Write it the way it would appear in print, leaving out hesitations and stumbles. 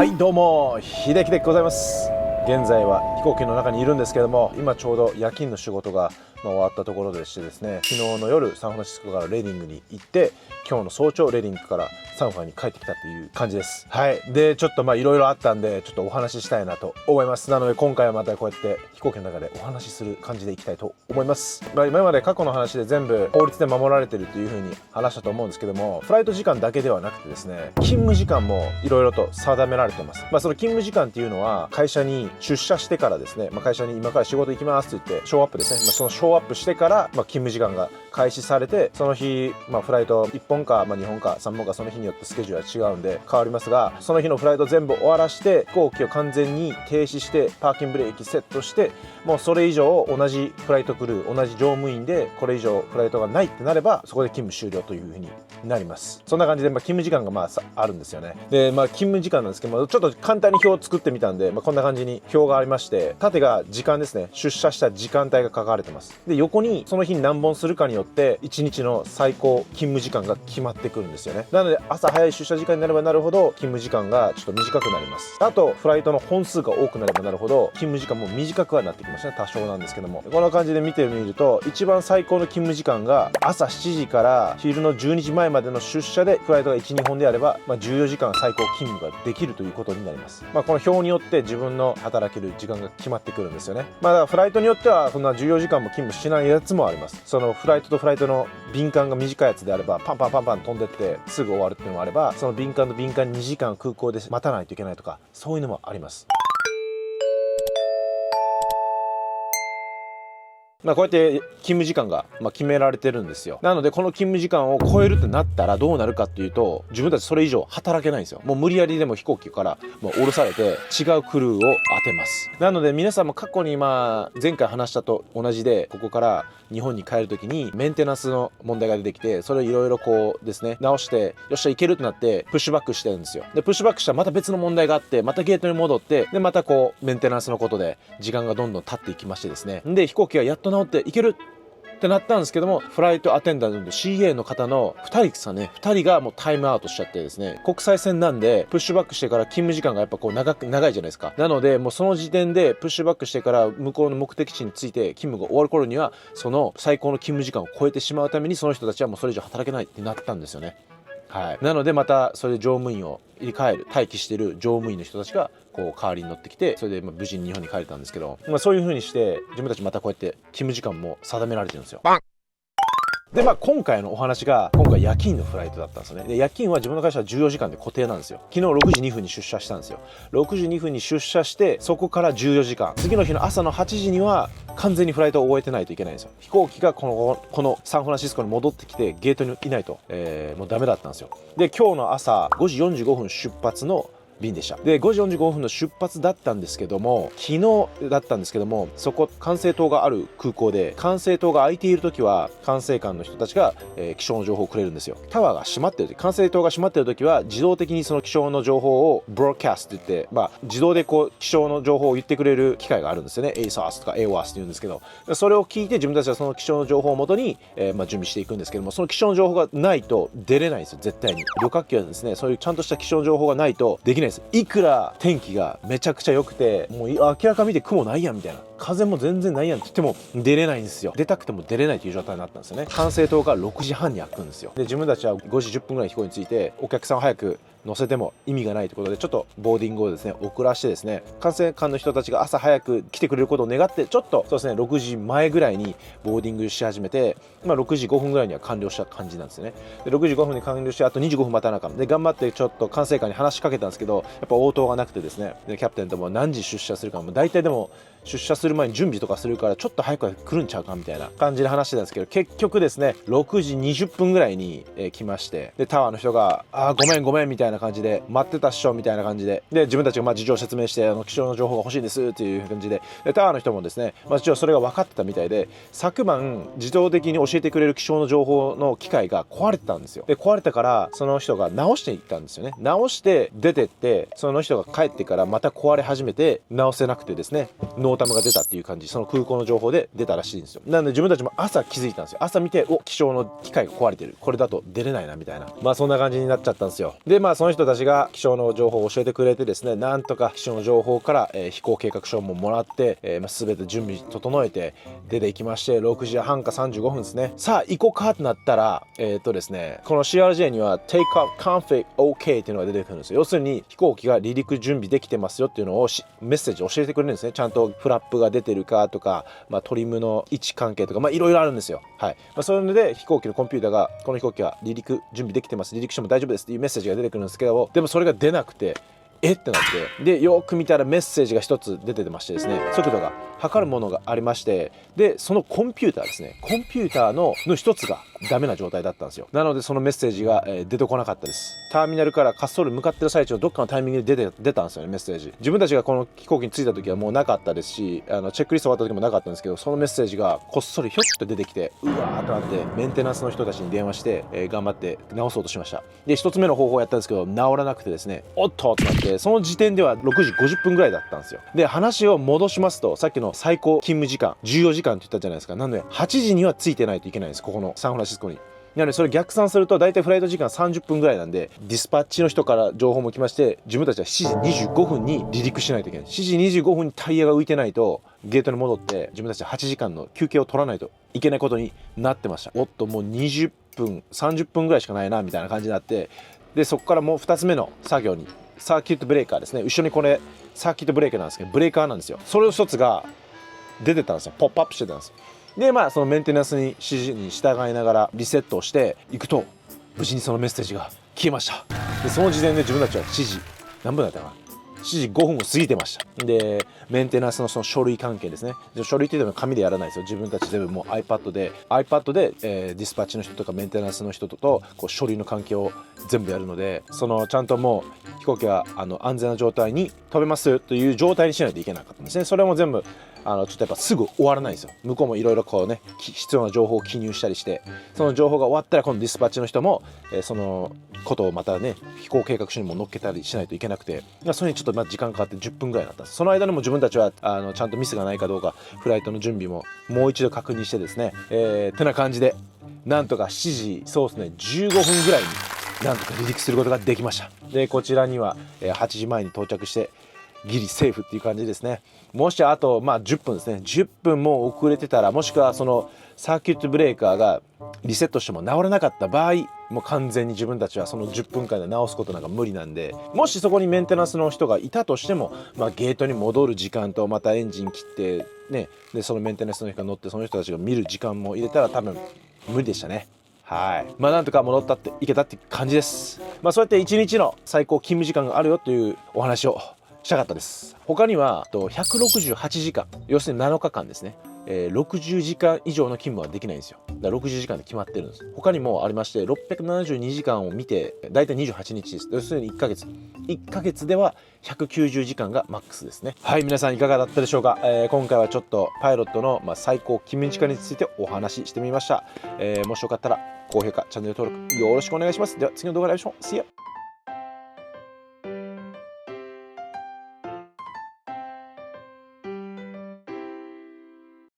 はいどうも秀樹でございます。現在は飛行機の中にいるんですけども、今ちょうど夜勤の仕事が終わったところでしてですね、昨日の夜サンフランシスコからレディングに行って、今日の早朝レディングからサンフラに帰ってきたっていう感じです。はい。でちょっといろいろあったんで、ちょっとお話ししたいなと思います。なので今回はまたこうやって飛行機の中でお話しする感じでいきたいと思います。今まで過去の話で全部法律で守られてるという風に話したと思うんですけども、フライト時間だけではなくてですね、勤務時間もいろいろと定められてます。その勤務時間っていうのは会社に出社してからですね、会社に今から仕事行きますって言ってショーアップですね、そのショーアップしてから勤務時間が開始されて、その日、フライト1本か、2本か3本か、その日によってスケジュールは違うんで変わりますが、その日のフライト全部終わらして飛行機を完全に停止してパーキングブレーキセットして、もうそれ以上同じフライトクルー、同じ乗務員でこれ以上フライトがないってなれば、そこで勤務終了というふうになります。そんな感じで勤務時間があるんですよね。で勤務時間なんですけども、ちょっと簡単に表を作ってみたんで、こんな感じに表がありまして、縦が時間ですね、出社した時間帯が書かれてます。で横にその日に何本するかによって1日の最高勤務時間が決まってくるんですよね。なので朝早い出社時間になればなるほど勤務時間がちょっと短くなります。あとフライトの本数が多くなればなるほど勤務時間も短くはなってきましたね、多少なんですけども。こんな感じで見てみると、一番最高の勤務時間が朝7時から昼の12時前までの出社で、フライトが 1,2 本であれば、14時間最高勤務ができるということになります。この表によって自分の働ける時間が決まってくるんですよね。だからフライトによってはそんな14時間も勤務しないやつもあります。そのフライトとフライトの便間が短いやつであれば、パンパンパンパン飛んでってすぐ終わるっていうのもあれば、その便間と便間2時間空港で待たないといけないとか、そういうのもあります。こうやって勤務時間が決められてるんですよ。なのでこの勤務時間を超えるってなったらどうなるかっていうと、自分たちそれ以上働けないんですよ。もう無理やりでも飛行機から降ろされて違うクルーを当てます。なので皆さんも過去に前回話したと同じで、ここから日本に帰る時にメンテナンスの問題が出てきて、それをいろいろこうですね直して、よっしゃいけるってなってプッシュバックしてるんですよ。でプッシュバックしたらまた別の問題があって、またゲートに戻って、でまたこうメンテナンスのことで時間がどんどん経っていきましてですね、で飛行機がやっと治っていけるってなったんですけども、フライトアテンダントの CA の方の2人ですかね、2人がもうタイムアウトしちゃってですね、国際線なんでプッシュバックしてから勤務時間がやっぱこう長いじゃないですか。なのでもうその時点でプッシュバックしてから向こうの目的地に着いて勤務が終わる頃には、その最高の勤務時間を超えてしまうために、その人たちはもうそれ以上働けないってなったんですよね。はい、なのでまたそれで乗務員を入れ替える、待機している乗務員の人たちがこう代わりに乗ってきて、それで無事に日本に帰れたんですけど、そういう風にして自分たちまたこうやって勤務時間も定められてるんですよ。で今回のお話が夜勤のフライトだったんですよね。で夜勤は自分の会社は14時間で固定なんですよ。昨日6時2分に出社したんですよ。6時2分に出社して、そこから14時間、次の日の朝の8時には完全にフライトを終えてないといけないんですよ。飛行機がこのサンフランシスコに戻ってきてゲートにいないと、もうダメだったんですよ。で今日の朝5時45分出発の便でした。で5時45分の出発だったんですけども、昨日だったんですけども、そこ管制塔がある空港で、管制塔が開いている時は管制官の人たちが、気象の情報をくれるんですよ。タワーが閉まってる時、管制塔が閉まってる時は自動的にその気象の情報をブローキャストって言って、自動でこう気象の情報を言ってくれる機械があるんですよね。 ASOS とか AWAS って言うんですけど、それを聞いて自分たちはその気象の情報をもとに、準備していくんですけども、その気象の情報がないと出れないんですよ、絶対に。旅客機はですね、そういうちゃんとした気象の情報がないとできないです。いくら天気がめちゃくちゃ良くて、もう明らか見て雲ないやんみたいな、風も全然ないやんって言っても出れないんですよ。出たくても出れないという状態になったんですよね。管制塔が6時半に開くんですよ。で自分たちは5時10分ぐらい飛行に着いて、お客さんを早く乗せても意味がないということで、ちょっとボーディングをですね遅らしてですね、管制官の人たちが朝早く来てくれることを願って、ちょっとそうですね6時前ぐらいにボーディングし始めて、6時5分ぐらいには完了した感じなんですよね。で6時5分に完了して、あと25分待たなあかんで、頑張ってちょっと管制官に話しかけたんですけど、やっぱ応答がなくてですね、でキャプテンとも何時出社するかも大体でも出社する前に準備とかするから、ちょっと早く来るんちゃうかみたいな感じで話してたんですけど、結局ですね6時20分ぐらいに、来まして、でタワーの人がごめんごめんみたいな感じで、待ってたっしょみたいな感じで、で自分たちが事情を説明して、気象の情報が欲しいんですっていう感じで、タワーの人もですね、一応それが分かってたみたいで、昨晩自動的に教えてくれる気象の情報の機械が壊れてたんですよ。で壊れたから、その人が直していったんですよね。直して出てって、その人が帰ってからまた壊れ始めて、直せなくてですね、納ノータムが出たっていう感じ、その空港の情報で出たらしいんですよ。なので自分たちも朝気づいたんですよ。朝見て、お、気象の機械が壊れてる、これだと出れないなみたいな、まあそんな感じになっちゃったんですよ。でまあその人たちが気象の情報を教えてくれてですね、なんとか気象の情報から、飛行計画書ももらって、全て準備整えて出ていきまして、6時半か35分ですね。さあ行こうかってなったらですね、この CRJ には Take off config OK っていうのが出てくるんですよ。要するに飛行機が離陸準備できてますよっていうのをメッセージ教えてくれるんですね。ちゃんとフラップが出てるかとか、まあ、トリムの位置関係とか、まあいろいろあるんですよ。はい。まあ、そういうので飛行機のコンピューターがこの飛行機は離陸準備できてます、離陸しても大丈夫ですっていうメッセージが出てくるんですけど、でもそれが出なくて、えってなって、でよく見たらメッセージが一つ出てましてですね、速度が測るものがありまして、でそのコンピューターですね、コンピューターの一つがダメな状態だったんですよ。なのでそのメッセージが出てこなかったです。ターミナルから滑走路向かってる最中のどっかのタイミングで出たんですよね、メッセージ。自分たちがこの飛行機に着いた時はもうなかったですし、チェックリスト終わった時もなかったんですけど、そのメッセージがこっそりひょっと出てきて、うわーとなってメンテナンスの人たちに電話して、頑張って直そうとしました。で一つ目の方法をやったんですけど直らなくてですね、おっとってなって、その時点では6時50分ぐらいだったんですよ。で話を戻しますと、さっきの最高勤務時間14時間って言ったじゃないですか。なので8時には着いてないといけないんです、ここのサンフランシスコに。なのでそれ逆算すると大体フライト時間30分ぐらいなんで、ディスパッチの人から情報も来まして、自分たちは7時25分に離陸しないといけない。7時25分にタイヤが浮いてないとゲートに戻って自分たちは8時間の休憩を取らないといけないことになってました。おっともう20分30分ぐらいしかないなみたいな感じになって、でそこからもう2つ目の作業に、サーキュットブレーカーですね。後ろにこれサーキュットブレーカーなんですけど、ブレーカーなんですよ。それを一つが出てたんですよ。ポップアップしてたんですよ。でまあそのメンテナンスに指示に従いながらリセットをしていくと、無事にそのメッセージが消えました。でその時点で自分たちは7時何分だったかな、7時5分を過ぎてました。でメンテナンスのその書類関係ですね。書類っていうのは紙でやらないですよ。自分たち全部もう iPad で、ディスパッチの人とかメンテナンスの人とこう書類の関係を全部やるので、そのちゃんともう飛行機が安全な状態に飛べますという状態にしないといけなかったんですね。それも全部ちょっとやっぱすぐ終わらないんですよ。向こうもいろいろこうね、必要な情報を記入したりして、その情報が終わったら今度ディスパッチの人も、そのことをまたね飛行計画書にも載っけたりしないといけなくて、それにちょっと時間かかって10分ぐらいだったんです。その間でも自分たちはちゃんとミスがないかどうかフライトの準備ももう一度確認してですね、てな感じでなんとか7時そうですね15分ぐらいになんとか離陸することができました。でこちらには8時前に到着してギリセーフっていう感じですね。もしあと10分ですね、10分も遅れてたら、もしくはそのサーキュットブレーカーがリセットしても直らなかった場合、もう完全に自分たちはその10分間で直すことなんか無理なんで、もしそこにメンテナンスの人がいたとしても、ゲートに戻る時間とまたエンジン切ってね、でそのメンテナンスの人が乗ってその人たちが見る時間も入れたら多分無理でしたね。はい。なんとか戻ったっていけたって感じです。そうやって1日の最高勤務時間があるよというお話をしたかったです。他には168時間、要するに7日間ですね、60時間以上の勤務はできないんですよ。だから60時間で決まってるんです。他にもありまして、672時間を見てだいたい28日です。要するに1ヶ月では190時間がマックスですね。はい、皆さんいかがだったでしょうか。今回はちょっとパイロットの最高勤務時間についてお話ししてみました。もしよかったら高評価、チャンネル登録よろしくお願いします。では次の動画で会いましょう。See ya!